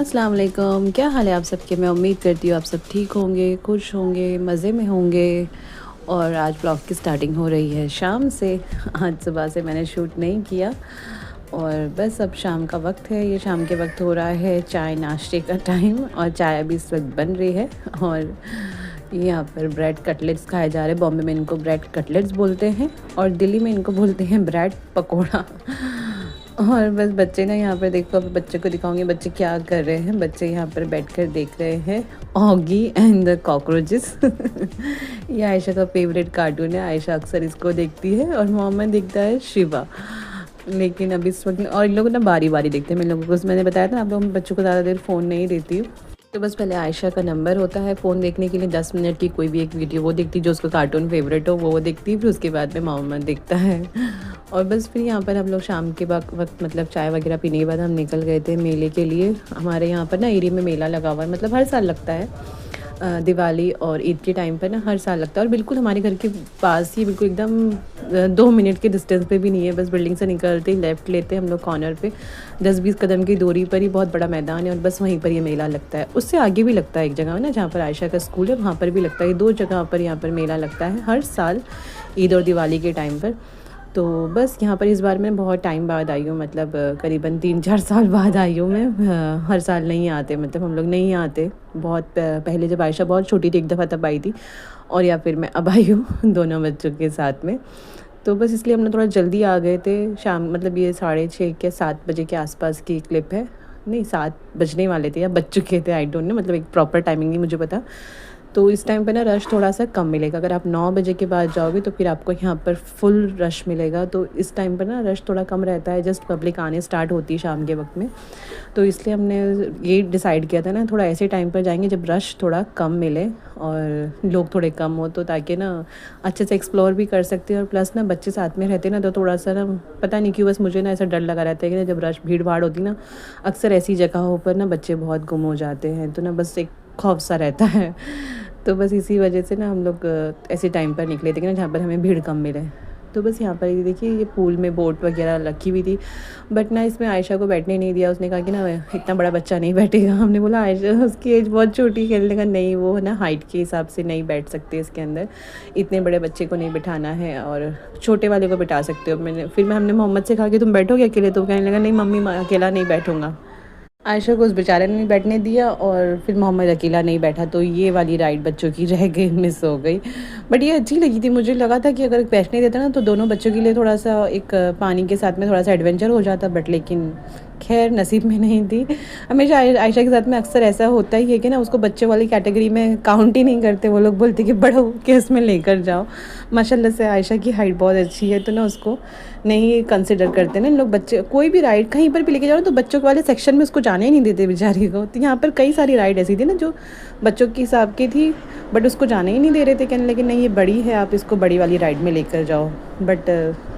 अस्सलाम वालेकुम। क्या हाल है आप सबके। मैं उम्मीद करती हूँ आप सब ठीक होंगे, खुश होंगे, मज़े में होंगे। और आज ब्लॉग की स्टार्टिंग हो रही है शाम से। आज सुबह से मैंने शूट नहीं किया और बस अब शाम का वक्त है। ये शाम के वक्त हो रहा है चाय नाश्ते का टाइम और चाय अभी इस वक्त बन रही है। और यहाँ पर ब्रेड कटलेट्स खाए जा रहे हैं। बॉम्बे में इनको ब्रेड कटलेट्स बोलते हैं और दिल्ली में इनको बोलते हैं ब्रेड पकौड़ा। और बस बच्चे ना यहाँ पर देखो, अब बच्चे को दिखाऊंगी बच्चे क्या कर रहे हैं। बच्चे यहाँ पर बैठकर देख रहे हैं ऑगी एंड द कॉकरोचेस। ये आयशा का फेवरेट कार्टून है। आयशा अक्सर इसको देखती है और मोहम्मद देखता है शिवा। लेकिन अभी इस वक्त और इन लोग ना बारी बारी देखते हैं। मैं लोगों को मैंने बताया था आप लोग बच्चों को ज़्यादा देर फ़ोन नहीं देती हूँ। तो बस पहले आयशा का नंबर होता है फ़ोन देखने के लिए 10 मिनट की कोई भी एक वीडियो वो देखती, जो उसका कार्टून फेवरेट हो वो देखती, फिर उसके बाद में मोहम्मद देखता है। और बस फिर यहाँ पर हम लोग शाम के वक्त मतलब चाय वगैरह पीने के बाद हम निकल गए थे मेले के लिए। हमारे यहाँ पर ना एरिया में मेला लगा हुआ है, मतलब हर साल लगता है। दिवाली और ईद के टाइम पर ना हर साल लगता है और बिल्कुल हमारे घर के पास ही, बिल्कुल एकदम 2 मिनट के डिस्टेंस पे भी नहीं है। बस बिल्डिंग से निकलते ही लेफ़्ट लेते हम लोग कॉर्नर पे 10-20 कदम की दूरी पर ही बहुत बड़ा मैदान है और बस वहीं पर ये मेला लगता है। उससे आगे भी लगता है एक जगह ना जहाँ पर आयशा का स्कूल है, वहाँ पर भी लगता है। 2 जगह पर यहाँ पर मेला लगता है हर साल ईद और दिवाली के टाइम पर। तो बस यहाँ पर इस बार मैं बहुत टाइम बाद आई हूँ, मतलब करीबन 3-4 साल बाद आई हूँ मैं। हर साल नहीं आते, मतलब हम लोग नहीं आते। बहुत पहले जब आयशा बहुत छोटी थी एक दफ़ा तब आई थी, और या फिर मैं अब आई हूँ दोनों बच्चों के साथ में। तो बस इसलिए हम लोग थोड़ा जल्दी आ गए थे शाम, मतलब ये 6:30 के 7 बजे के आसपास की क्लिप है। नहीं, 7 बजने वाले थे या बज चुके थे, आई डोंट नो, मतलब एक प्रॉपर टाइमिंग नहीं मुझे पता। तो इस टाइम पे ना रश थोड़ा सा कम मिलेगा। अगर आप 9 बजे के बाद जाओगे तो फिर आपको यहाँ पर फुल रश मिलेगा। तो इस टाइम पर ना रश थोड़ा कम रहता है, जस्ट पब्लिक आने स्टार्ट होती है शाम के वक्त में। तो इसलिए हमने ये डिसाइड किया था ना थोड़ा ऐसे टाइम पर जाएंगे जब रश थोड़ा कम मिले और लोग थोड़े कम हो, तो ताकि ना अच्छे से एक्सप्लोर भी कर सकते हैं। और प्लस ना बच्चे साथ में रहते ना तो थोड़ा सा ना पता नहीं क्यों बस मुझे ना ऐसा डर लगा रहता है कि ना जब रश भीड़ भाड़ होती ना, अक्सर ऐसी जगहों पर ना बच्चे बहुत गुम हो जाते हैं, तो ना बस एक खौफ सा रहता है। तो बस इसी वजह से ना हम लोग ऐसे टाइम पर निकले थे कि ना जहाँ पर हमें भीड़ कम मिले। तो बस यहाँ पर ये देखिए ये पूल में बोट वगैरह रखी हुई थी, बट ना इसमें आयशा को बैठने नहीं दिया। उसने कहा कि ना इतना बड़ा बच्चा नहीं बैठेगा। हमने बोला आयशा उसकी एज बहुत छोटी, खेलने का नहीं, वो ना हाइट के हिसाब से नहीं बैठ सकते इसके अंदर, इतने बड़े बच्चे को नहीं बिठाना है और छोटे वाले को बिठा सकते हो। हमने मोहम्मद से कहा कि तुम बैठोगे अकेले, तो कहने लगा नहीं मम्मी मैं अकेला नहीं बैठूँगा। आयशा को उस बेचारे ने नहीं बैठने दिया और फिर मोहम्मद अकेला नहीं बैठा, तो ये वाली राइड बच्चों की रह गई, मिस हो गई। बट ये अच्छी लगी थी, मुझे लगा था कि अगर बैठने देता ना तो दोनों बच्चों के लिए थोड़ा सा एक पानी के साथ में थोड़ा सा एडवेंचर हो जाता, बट लेकिन खैर नसीब में नहीं थी। हमेशा आयशा के साथ में अक्सर ऐसा होता ही है कि ना उसको बच्चे वाली कैटेगरी में काउंट ही नहीं करते। वो लोग बोलते कि बड़ो के उसमें लेकर जाओ। माशाल्लाह से आयशा की हाइट बहुत अच्छी है, तो ना उसको नहीं कंसिडर करते ना लोग। बच्चे कोई भी राइड कहीं पर भी लेके जाओ तो बच्चों वाले सेक्शन में उसको जाने ही नहीं देते बेचारी को। तो यहाँ पर कई सारी राइड ऐसी थी ना जो बच्चों के हिसाब की थी, बट उसको जाने ही नहीं दे रहे थे, कहने लगे नहीं ये बड़ी है आप इसको बड़ी वाली राइड में लेकर जाओ। बट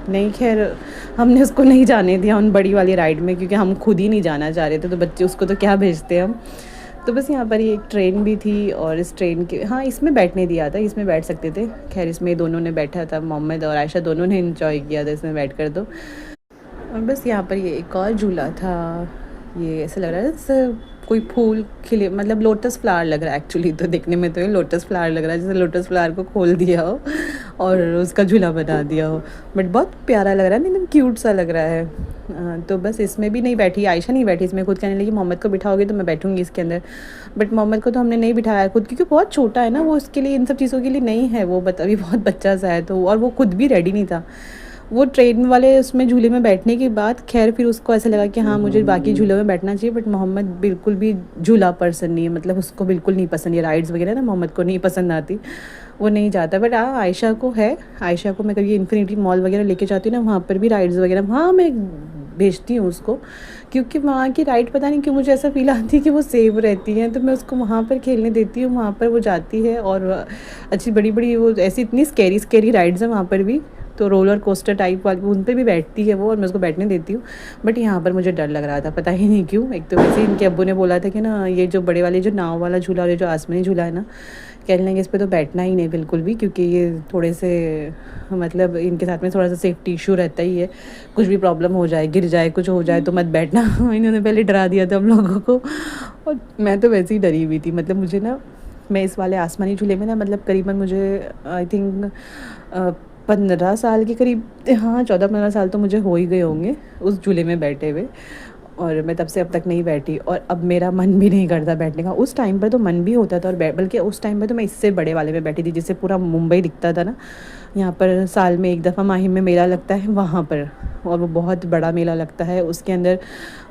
नहीं, खैर हमने उसको नहीं जाने दिया उन बड़ी वाली राइड में, क्योंकि हम खुद ही नहीं जाना चाह रहे थे, तो बच्चे उसको तो क्या भेजते हम। तो बस यहाँ पर ये एक ट्रेन भी थी और इस ट्रेन के इसमें बैठने दिया था, इसमें बैठ सकते थे। खैर इसमें दोनों ने बैठा था, मोहम्मद और आयशा दोनों ने एंजॉय किया था इसमें बैठ कर। तो और बस यहाँ पर ये एक और झूला था। ये ऐसा लग रहा है जैसे कोई फूल खिले, मतलब लोटस फ्लावर लग रहा है एक्चुअली, तो देखने में तो ये लोटस फ्लावर लग रहा है, जैसे लोटस फ्लावर को खोल दिया हो और उसका झूला बना दिया हो। बट बहुत प्यारा लग रहा है, एकदम क्यूट सा लग रहा है। तो बस इसमें भी नहीं बैठी आयशा, नहीं बैठी इसमें। खुद कहने लगी मोहम्मद को बिठाओगे तो मैं बैठूंगी इसके अंदर, बट मोहम्मद को तो हमने नहीं बिठाया खुद, क्योंकि बहुत छोटा है ना वो, उसके लिए इन सब चीज़ों के लिए नहीं है वो, अभी बहुत बच्चा सा है। तो और वो खुद भी रेडी नहीं था वो ट्रेन वाले उसमें झूले में बैठने के बाद। खैर फिर उसको ऐसा लगा कि हाँ मुझे बाकी झूलों में बैठना चाहिए, बट मोहम्मद बिल्कुल भी झूला पर्सन नहीं है, मतलब उसको बिल्कुल नहीं पसंद ये राइड्स वगैरह ना, मोहम्मद को नहीं पसंद आती, वो नहीं जाता। बट आयशा को है। आयशा को मैं कभी इन्फिनिटी मॉल वगैरह लेके जाती हूँ ना, वहाँ पर भी राइड्स वगैरह वहाँ मैं भेजती हूँ उसको, क्योंकि वहाँ की राइड पता नहीं क्यों मुझे ऐसा फील आती है कि वो सेफ रहती हैं, तो मैं उसको वहाँ पर खेलने देती हूँ। वहाँ पर वो जाती है और अच्छी बड़ी बड़ी वो ऐसी इतनी स्कैरी राइड्स हैं वहाँ पर भी, तो रोलर कोस्टर टाइप वाली उन पर भी बैठती है वो, और मैं उसको बैठने देती हूँ। बट यहाँ पर मुझे डर लग रहा था, पता ही नहीं क्यों। एक तो वैसे इनके अब्बू ने बोला था कि ना ये जो बड़े वाले जो नाव वाला झूला और ये जो आसमानी झूला है ना, कहने लगे इस पे तो बैठना ही नहीं बिल्कुल भी, क्योंकि ये थोड़े से मतलब इनके साथ में थोड़ा सा सेफ्टी इशू रहता ही है, कुछ भी प्रॉब्लम हो जाए, गिर जाए, कुछ हो जाए तो मत बैठना। इन्होंने पहले डरा दिया था हम लोगों को, और मैं तो वैसे ही डरी हुई थी। मतलब मुझे ना, मैं इस वाले आसमानी झूले में ना, मतलब करीबन मुझे आई थिंक 15 साल के करीब, हाँ 14-15 साल तो मुझे हो ही गए होंगे उस झूले में बैठे हुए, और मैं तब से अब तक नहीं बैठी, और अब मेरा मन भी नहीं करता बैठने का। उस टाइम पर तो मन भी होता था, और बल्कि उस टाइम पर तो मैं इससे बड़े वाले में बैठी थी, जिससे पूरा मुंबई दिखता था ना। यहाँ पर साल में एक दफ़ा माहिम में मेला लगता है वहाँ पर, और वो बहुत बड़ा मेला लगता है, उसके अंदर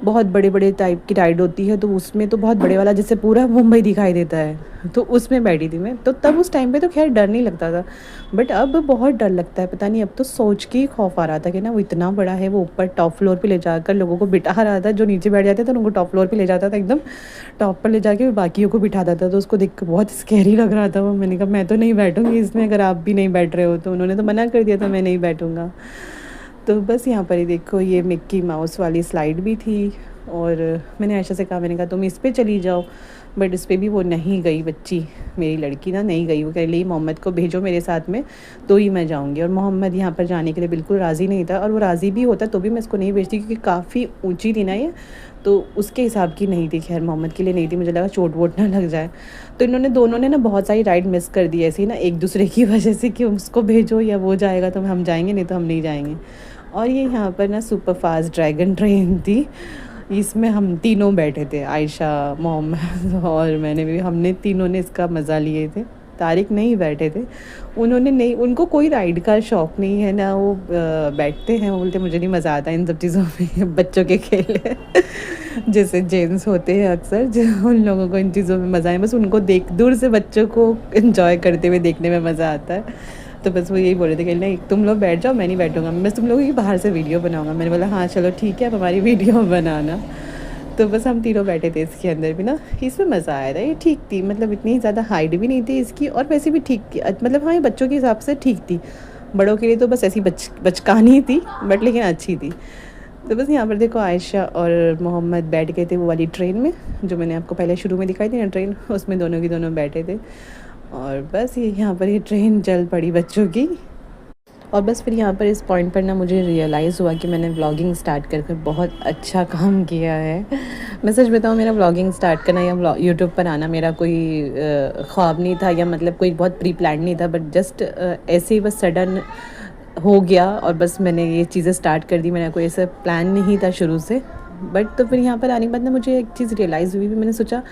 बहुत बड़े बड़े टाइप की राइड होती है, तो उसमें तो बहुत बड़े वाला जिससे पूरा मुंबई दिखाई देता है, तो उसमें बैठी थी मैं। तो तब उस टाइम पे तो खैर डर नहीं लगता था, बट अब बहुत डर लगता है। पता नहीं, अब तो सोच के ही खौफ आ रहा था कि ना वो इतना बड़ा है, वो ऊपर टॉप फ्लोर पे ले जाकर लोगों को बिठा रहा था, जो नीचे बैठ जाते थे तो उनको टॉप फ्लोर पे ले जाता था, एकदम टॉप पर ले जाके बाकियों को बिठाता था। तो उसको देख कर बहुत स्कैरी लग रहा था वो। मैंने कहा मैं तो नहीं बैठूंगी इसमें, अगर आप भी नहीं बैठ रहे हो तो। उन्होंने तो मना कर दिया था, मैं नहीं बैठूंगा। तो बस यहाँ पर ही देखो, ये मिक्की माउस वाली स्लाइड भी थी, और मैंने आयशा से कहा, मैंने कहा तुम इस पे चली जाओ, बट इस पर भी वो नहीं गई बच्ची, मेरी लड़की ना नहीं गई। वो कह रही मोहम्मद को भेजो मेरे साथ में तो ही मैं जाऊंगी, और मोहम्मद यहाँ पर जाने के लिए बिल्कुल राज़ी नहीं था, और वो राज़ी भी होता तो भी मैं इसको नहीं भेजती, क्योंकि काफ़ी ऊंची थी ना ये, तो उसके हिसाब की नहीं थी। खैर मोहम्मद के लिए नहीं थी, मुझे लगा चोट वोट ना लग जाए। तो इन्होंने दोनों ने ना बहुत सारी राइड मिस कर दी ऐसी ना, एक दूसरे की वजह से, कि उसको भेजो या वो जाएगा तो हम जाएंगे, नहीं तो हम नहीं जाएंगे। और ये यहाँ पर ना सुपर फास्ट ड्रैगन ट्रेन थी, इसमें हम तीनों बैठे थे, आयशा, मोहम्मद और मैंने भी। हमने तीनों ने इसका मज़ा लिए थे। तारिक नहीं बैठे थे, उन्होंने नहीं, उनको कोई राइड का शौक़ नहीं है ना, वो बैठते हैं, वो बोलते मुझे नहीं मज़ा आता इन सब चीज़ों में, बच्चों के खेल है। जैसे जेंट्स होते हैं अक्सर, जो उन लोगों को इन चीज़ों में मज़ा है, बस उनको देख, दूर से बच्चों को इन्जॉय करते हुए देखने में मज़ा आता है। तो बस वो यही बोल रहे थे कि नहीं तुम लोग बैठ जाओ, मैं नहीं बैठूंगा, मैं तुम लोगों की बाहर से वीडियो बनाऊंगा। मैंने बोला हाँ चलो ठीक है, अब हमारी वीडियो बनाना। तो बस हम तीनों बैठे थे इसके अंदर भी ना, इसमें मज़ा आया था। ये ठीक थी, मतलब इतनी ज़्यादा हाइट भी नहीं थी इसकी, और वैसे भी ठीक थी, मतलब हाँ ये बच्चों के हिसाब से ठीक थी, बड़ों के लिए तो बस ऐसी बचकानी थी, बट लेकिन अच्छी थी। तो बस यहाँ पर देखो, आयशा और मोहम्मद बैठ गए थे वो वाली ट्रेन में, जो मैंने आपको पहले शुरू में दिखाई थी ना ट्रेन, उसमें दोनों की दोनों बैठे थे। और बस ये यहाँ पर ये ट्रेन चल पड़ी बच्चों की। और बस फिर यहाँ पर इस पॉइंट पर ना मुझे रियलाइज़ हुआ कि मैंने व्लॉगिंग स्टार्ट कर बहुत अच्छा काम किया है। मैं सच बताऊँ, मेरा व्लॉगिंग स्टार्ट करना या यूट्यूब पर आना मेरा कोई ख्वाब नहीं था, या मतलब कोई बहुत प्री प्लान नहीं था, बट जस्ट ऐसे ही बस सडन हो गया, और बस मैंने ये चीज़ें स्टार्ट कर दी। मेरा कोई ऐसा प्लान नहीं था शुरू से, बट तो फिर यहाँ पर आने के बाद ना मुझे एक चीज़ रियलाइज़ हुई भी। मैंने सोचा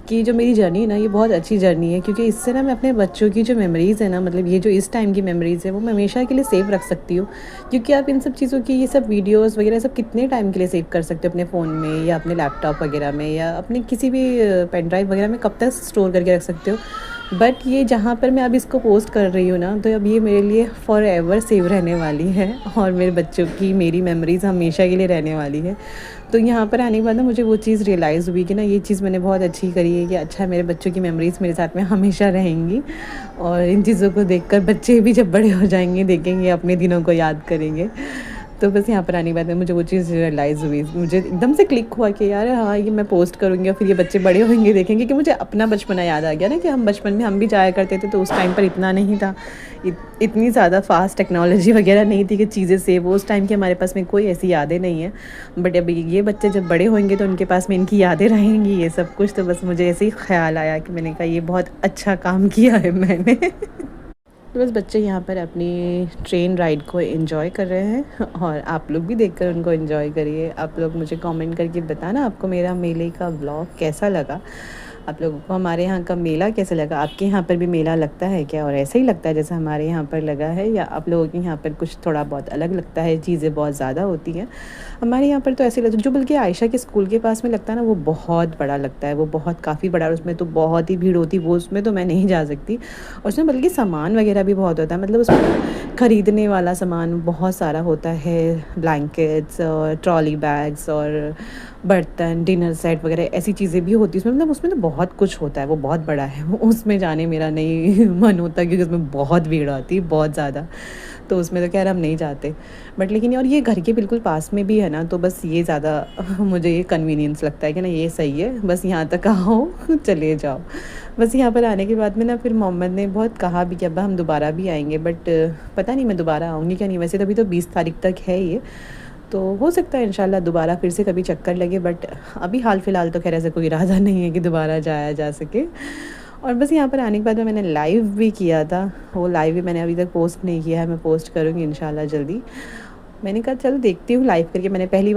कि जो मेरी जर्नी है ना, ये बहुत अच्छी जर्नी है, क्योंकि इससे ना मैं अपने बच्चों की जो मेमोरीज़ है ना, मतलब ये जो इस टाइम की मेमोरीज़ है, वो मैं हमेशा के लिए सेव रख सकती हूँ। क्योंकि आप इन सब चीज़ों की, ये सब वीडियोस वगैरह सब कितने टाइम के लिए सेव कर सकते हो अपने फ़ोन में, या अपने लैपटॉप वगैरह में, या अपने किसी भी पेन ड्राइव वगैरह में कब तक स्टोर करके रख सकते हो। बट ये जहाँ पर मैं अब इसको पोस्ट कर रही हूँ ना, तो अब ये मेरे लिए फॉर एवर सेव रहने वाली है, और मेरे बच्चों की मेरी मेमोरीज़ हमेशा के लिए रहने वाली है। तो यहाँ पर आने के बाद ना मुझे वो चीज़ रियलाइज़ हुई कि ना ये चीज़ मैंने बहुत अच्छी करी है, कि अच्छा मेरे बच्चों की मेमोरीज़ मेरे साथ में हमेशा रहेंगी, और इन चीज़ों को देखकर बच्चे भी जब बड़े हो जाएंगे देखेंगे, अपने दिनों को याद करेंगे। तो बस यहाँ पर आने के बाद मुझे वो चीज़ रियलाइज़ हुई, मुझे एकदम से क्लिक हुआ कि यार हाँ ये मैं पोस्ट करूँगी, और फिर ये बच्चे बड़े होंगे देखेंगे, कि मुझे अपना बचपना याद आ गया ना, कि हम बचपन में हम भी जाया करते थे, तो उस टाइम पर इतना नहीं था, इतनी ज़्यादा फास्ट टेक्नोलॉजी वगैरह नहीं थी कि चीज़ें सेव, उस टाइम की हमारे पास में कोई ऐसी यादें नहीं है। बट अभी ये बच्चे जब बड़े होंगे तो उनके पास में इनकी यादें रहेंगी, ये सब कुछ। तो बस मुझे ऐसे ही ख्याल आया कि मैंने कहा ये बहुत अच्छा काम किया है मैंने। तो बस बच्चे यहाँ पर अपनी ट्रेन राइड को एंजॉय कर रहे हैं, और आप लोग भी देखकर उनको एंजॉय करिए। आप लोग मुझे कमेंट करके बताना आपको मेरा मेले का व्लॉग कैसा लगा, आप लोगों को हमारे यहाँ का मेला कैसा लगा। आपके यहाँ पर भी मेला लगता है क्या, और ऐसा ही लगता है जैसे हमारे यहाँ पर लगा है, या आप लोगों के यहाँ पर कुछ थोड़ा बहुत अलग लगता है, चीज़ें बहुत ज़्यादा होती हैं। हमारे यहाँ पर तो ऐसे लगता है, जो बल्कि आयशा के स्कूल के पास में लगता है ना, वो बहुत बड़ा लगता है, वो बहुत काफ़ी बड़ा, और उसमें तो बहुत ही भीड़ होती है, वो उसमें तो मैं नहीं जा सकती। और उसमें बल्कि सामान वगैरह भी बहुत होता है, मतलब उसमें ख़रीदने वाला सामान बहुत सारा होता है, ब्लैंकेट्स और ट्रॉली बैग्स और बर्तन, डिनर सेट वगैरह ऐसी चीज़ें भी होती हैं उसमें, मतलब उसमें तो बहुत कुछ होता है, वो बहुत बड़ा है। उसमें जाने मेरा नहीं मन होता, क्योंकि उसमें बहुत भीड़ आती है, बहुत ज़्यादा। तो उसमें तो खैर हम नहीं जाते। बट लेकिन और ये घर के बिल्कुल पास में भी है ना, तो बस ये ज़्यादा मुझे ये कन्वीनियंस लगता है कि ना ये सही है, बस यहाँ तक आओ चले जाओ। बस यहाँ पर आने के बाद में ना फिर मोहम्मद ने बहुत कहा भी कि अब्बा हम दोबारा भी आएंगे, बट पता नहीं मैं दोबारा आऊँगी क्या नहीं। वैसे तो अभी तो 20 तारीख तक है ये, तो हो सकता है इंशाल्लाह दोबारा फिर से कभी चक्कर लगे, बट अभी हाल फ़िलहाल तो खैर ऐसा कोई इरादा नहीं है कि दोबारा जाया जा सके। और बस यहाँ पर आने के बाद में मैंने लाइव भी किया था, वो लाइव भी मैंने अभी तक पोस्ट नहीं किया है, मैं पोस्ट करूँगी इंशाल्लाह जल्दी। मैंने कहा चलो देखती हूँ लाइव करके। मैंने पहली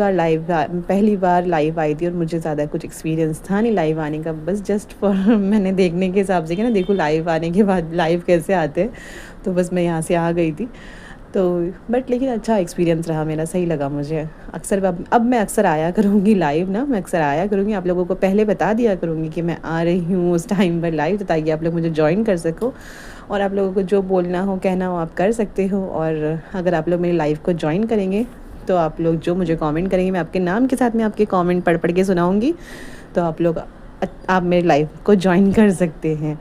बार लाइव आई थी और मुझे ज़्यादा कुछ एक्सपीरियंस था नहीं लाइव आने का, बस जस्ट फॉर मैंने देखने के हिसाब से कि ना देखो लाइव आने के बाद लाइव कैसे आते हैं, तो बस मैं यहाँ से आ गई थी। तो बट लेकिन अच्छा एक्सपीरियंस रहा मेरा, सही लगा मुझे। अक्सर अब मैं अक्सर आया करूँगी लाइव ना, मैं अक्सर आया करूँगी, आप लोगों को पहले बता दिया करूँगी कि मैं आ रही हूँ उस टाइम पर लाइव, तो ताकि आप लोग मुझे ज्वाइन कर सको और आप लोगों को जो बोलना हो कहना हो आप कर सकते हो। और अगर आप लोग मेरी लाइव को ज्वाइन करेंगे तो आप लोग जो मुझे कमेंट करेंगे, मैं आपके नाम के साथ में आपके कमेंट पढ़ के सुनाऊँगी, तो आप मेरे लाइव को ज्वाइन कर सकते हैं।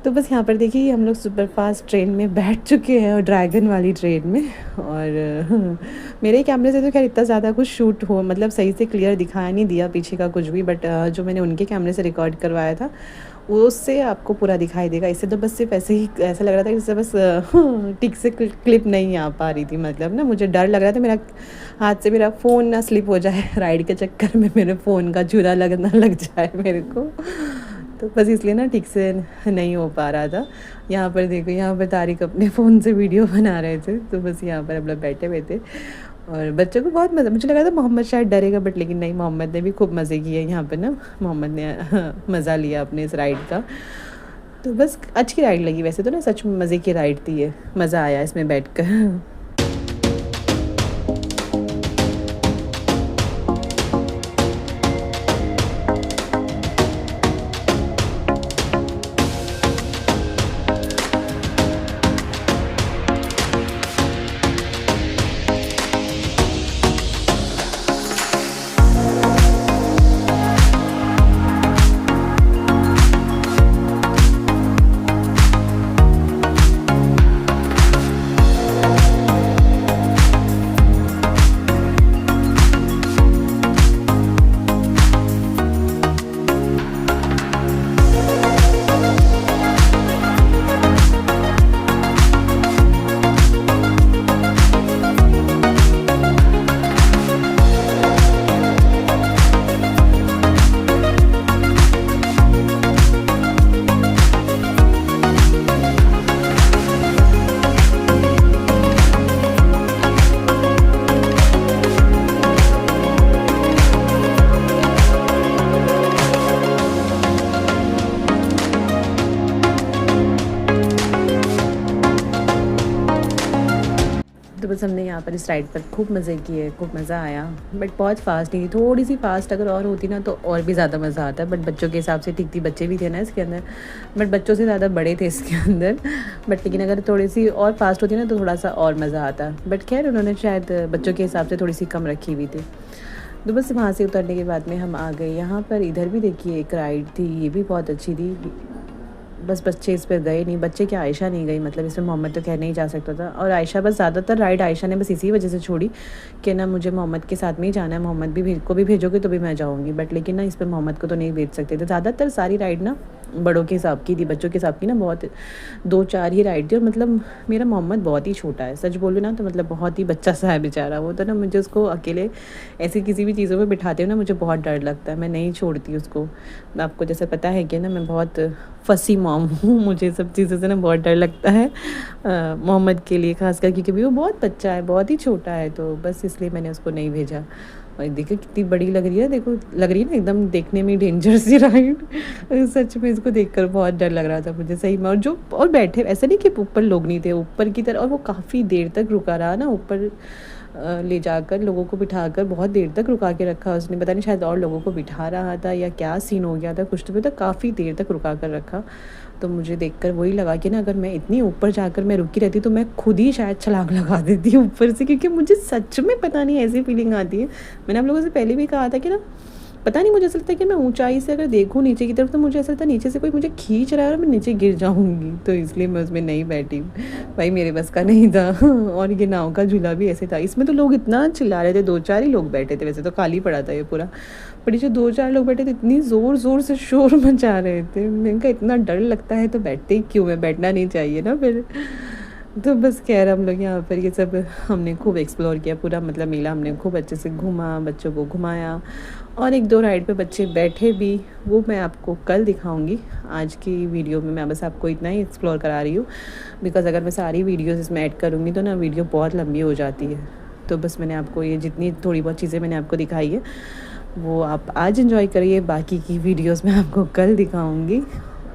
तो बस यहाँ पर देखिए हम लोग सुपर फास्ट ट्रेन में बैठ चुके हैं, और ड्रैगन वाली ट्रेन में। और मेरे कैमरे से तो खैर इतना ज़्यादा कुछ शूट हो मतलब सही से क्लियर दिखाया नहीं दिया पीछे का कुछ भी, बट जो मैंने उनके कैमरे से रिकॉर्ड करवाया था उससे आपको पूरा दिखाई देगा। इससे तो बस सिर्फ ऐसे ही ऐसा लग रहा था कि इससे बस ठीक से क्लिप नहीं आ पा रही थी, मतलब ना मुझे डर लग रहा था मेरा हाथ से मेरा फ़ोन ना स्लिप हो जाए राइड के चक्कर में, मेरे फ़ोन का चूरा लग जाए मेरे को, तो बस इसलिए ना ठीक से नहीं हो पा रहा था। यहाँ पर देखो, यहाँ पर तारिक अपने फ़ोन से वीडियो बना रहे थे, तो बस यहाँ पर हम लोग बैठे हुए थे और बच्चों को बहुत मज़ा। मुझे लगा था मोहम्मद शायद डरेगा, बट लेकिन नहीं, मोहम्मद ने भी खूब मज़े किए यहाँ पर ना, मोहम्मद ने मज़ा लिया अपने इस राइड का। तो बस अच्छी राइड लगी, वैसे तो ना सच में मज़े की राइड थी ये, मज़ा आया इसमें बैठ कर। तो बस हमने यहाँ पर इस राइड पर खूब मज़े किए, खूब मज़ा आया, बट बहुत फास्ट नहीं, थोड़ी सी फास्ट अगर और होती ना तो और भी ज़्यादा मज़ा आता। बट बच्चों के हिसाब से ठीक थी, बच्चे भी थे ना इसके अंदर, बट बच्चों से ज़्यादा बड़े थे इसके अंदर। बट लेकिन अगर थोड़ी सी और फास्ट होती ना तो थोड़ा सा और मज़ा आता, बट खैर उन्होंने शायद बच्चों के हिसाब से थोड़ी सी कम रखी हुई थी। तो बस वहाँ से उतरने के बाद में हम आ गए यहाँ पर। इधर भी देखिए एक राइड थी, ये भी बहुत अच्छी थी, बस बच्चे इस पर गए नहीं, बच्चे क्या आयशा नहीं गई, मतलब इसमें मोहम्मद तो खैर नहीं जा सकता था। और आयशा बस ज़्यादातर राइड आयशा ने बस इसी वजह से छोड़ी कि ना मुझे मोहम्मद के साथ में ही जाना है, मोहम्मद भी को भी भेजोगे तो भी मैं जाऊँगी, बट लेकिन ना इस पर मोहम्मद को तो नहीं भेज सकते थे। ज़्यादातर सारी राइड ना बड़ों के हिसाब की थी, बच्चों के हिसाब की ना बहुत 2-4 ही राइड थी। और मतलब मेरा मोहम्मद बहुत ही छोटा है, सच बोलूँ ना तो मतलब बहुत ही बच्चा सा है बेचारा वो, तो ना मुझे उसको अकेले ऐसी किसी भी चीज़ों में बिठाते हो ना मुझे बहुत डर लगता है, मैं नहीं छोड़ती उसको। आपको जैसे पता है कि ना मैं बहुत फसी मॉम हूँ, मुझे सब चीज़ों से ना बहुत डर लगता है मोहम्मद के लिए खासकर, क्योंकि वो बहुत बच्चा है, बहुत ही छोटा है, तो बस इसलिए मैंने उसको नहीं भेजा। और देखो कितनी बड़ी लग रही है, देखो लग रही है ना एकदम देखने में डेंजर सी राइड। सच में इसको देखकर बहुत डर लग रहा था मुझे सही में। और बैठे ऐसे नहीं कि ऊपर लोग नहीं थे, ऊपर की तरफ, और वो काफ़ी देर तक रुका रहा ना, ऊपर ले जाकर लोगों को बिठाकर बहुत देर तक रुका के रखा उसने, पता नहीं शायद और लोगों को बिठा रहा था या क्या सीन हो गया था, कुछ तो पता, काफ़ी देर तक रुका कर रखा। तो मुझे देखकर वही लगा कि ना अगर मैं इतनी ऊपर जाकर मैं रुकी रहती तो मैं खुद ही शायद छलांग लगा देती ऊपर से, क्योंकि मुझे सच में पता नहीं ऐसी फीलिंग आती है। मैंने आप लोगों से पहले भी कहा था कि ना पता नहीं, मुझे ऐसा लगता है कि मैं ऊंचाई से अगर देखूँ नीचे की तरफ तो मुझे ऐसा लगता है नीचे से कोई मुझे खींच रहा है और मैं नीचे गिर जाऊँगी, तो इसलिए मैं उसमें नहीं बैठी। भाई मेरे बस का नहीं था। और ये नाव का झूला भी ऐसे था, इसमें तो लोग इतना चिल्ला रहे थे, 2-4 ही लोग बैठे थे, वैसे तो खाली पड़ा था ये पूरा, पर ये जो 2-4 लोग बैठे थे इतनी ज़ोर-ज़ोर से शोर मचा रहे थे, मैंने कहा इतना डर लगता है तो बैठते ही क्यों है, बैठना नहीं चाहिए ना फिर। तो बस खैर हम लोग यहाँ पर ये सब हमने खूब एक्सप्लोर किया, पूरा मतलब मेला हमने खूब अच्छे से घूमा, बच्चों को घुमाया और 1-2 राइड पे बच्चे बैठे भी, वो मैं आपको कल दिखाऊंगी। आज की वीडियो में मैं बस आपको इतना ही एक्सप्लोर करा रही हूँ, बिकॉज़ अगर मैं सारी वीडियोज़ इसमें ऐड करूँगी तो ना वीडियो बहुत लंबी हो जाती है। तो बस मैंने आपको ये जितनी थोड़ी बहुत चीज़ें मैंने आपको दिखाई है वो आप आज एंजॉय करिए, बाकी की वीडियोस मैं आपको कल दिखाऊंगी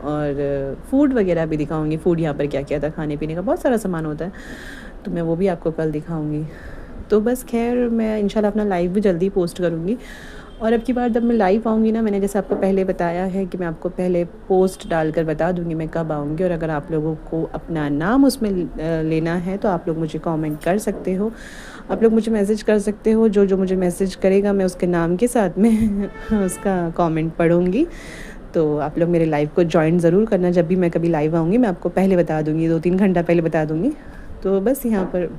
और फूड वगैरह भी दिखाऊंगी। फूड यहाँ पर क्या क्या था, खाने पीने का बहुत सारा सामान होता है, तो मैं वो भी आपको कल दिखाऊंगी। तो बस खैर मैं इंशाल्लाह अपना लाइव भी जल्दी पोस्ट करूँगी। और अब की बार जब मैं लाइव आऊँगी ना, मैंने जैसे आपको पहले बताया है कि मैं आपको पहले पोस्ट डालकर बता दूँगी मैं कब आऊँगी, और अगर आप लोगों को अपना नाम उसमें लेना है तो आप लोग मुझे कमेंट कर सकते हो, आप लोग मुझे मैसेज कर सकते हो। जो जो मुझे मैसेज करेगा मैं उसके नाम के साथ में उसका कमेंट पढ़ूँगी। तो आप लोग मेरे लाइव को ज्वाइन ज़रूर करना, जब भी मैं कभी लाइव आऊँगी मैं आपको पहले बता दूँगी, 2-3 घंटा पहले बता दूँगी। तो बस यहाँ पर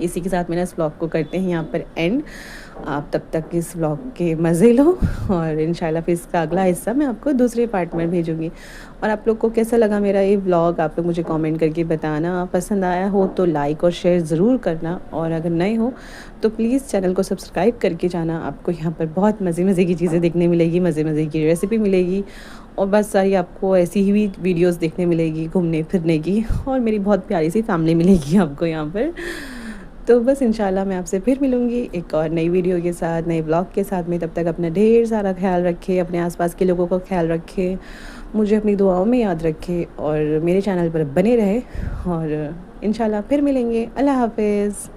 इसी के साथ मैंने इस व्लॉग को करते हैं यहाँ पर एंड। आप तब तक इस व्लॉग के मज़े लो और इंशाल्लाह फिर इसका अगला हिस्सा मैं आपको दूसरे पार्ट में भेजूँगी। और आप लोग को कैसा लगा मेरा ये व्लॉग, आप लोग मुझे कमेंट करके बताना। पसंद आया हो तो लाइक और शेयर ज़रूर करना, और अगर नए हो तो प्लीज़ चैनल को सब्सक्राइब करके जाना। आपको यहाँ पर बहुत मज़े की चीज़ें देखने मिलेगी, मज़े की रेसिपी मिलेगी, और बस सारी आपको ऐसी ही वीडियोज़ देखने मिलेगी घूमने फिरने की, और मेरी बहुत प्यारी सी फैमिली मिलेगी आपको यहाँ पर। तो बस इंशाल्लाह मैं आपसे फिर मिलूँगी एक और नई वीडियो के साथ, नए ब्लॉग के साथ में। तब तक अपना ढेर सारा ख्याल रखें, अपने आसपास के लोगों का ख्याल रखें, मुझे अपनी दुआओं में याद रखें और मेरे चैनल पर बने रहें, और इंशाल्लाह फिर मिलेंगे। अल्लाह हाफ़िज़।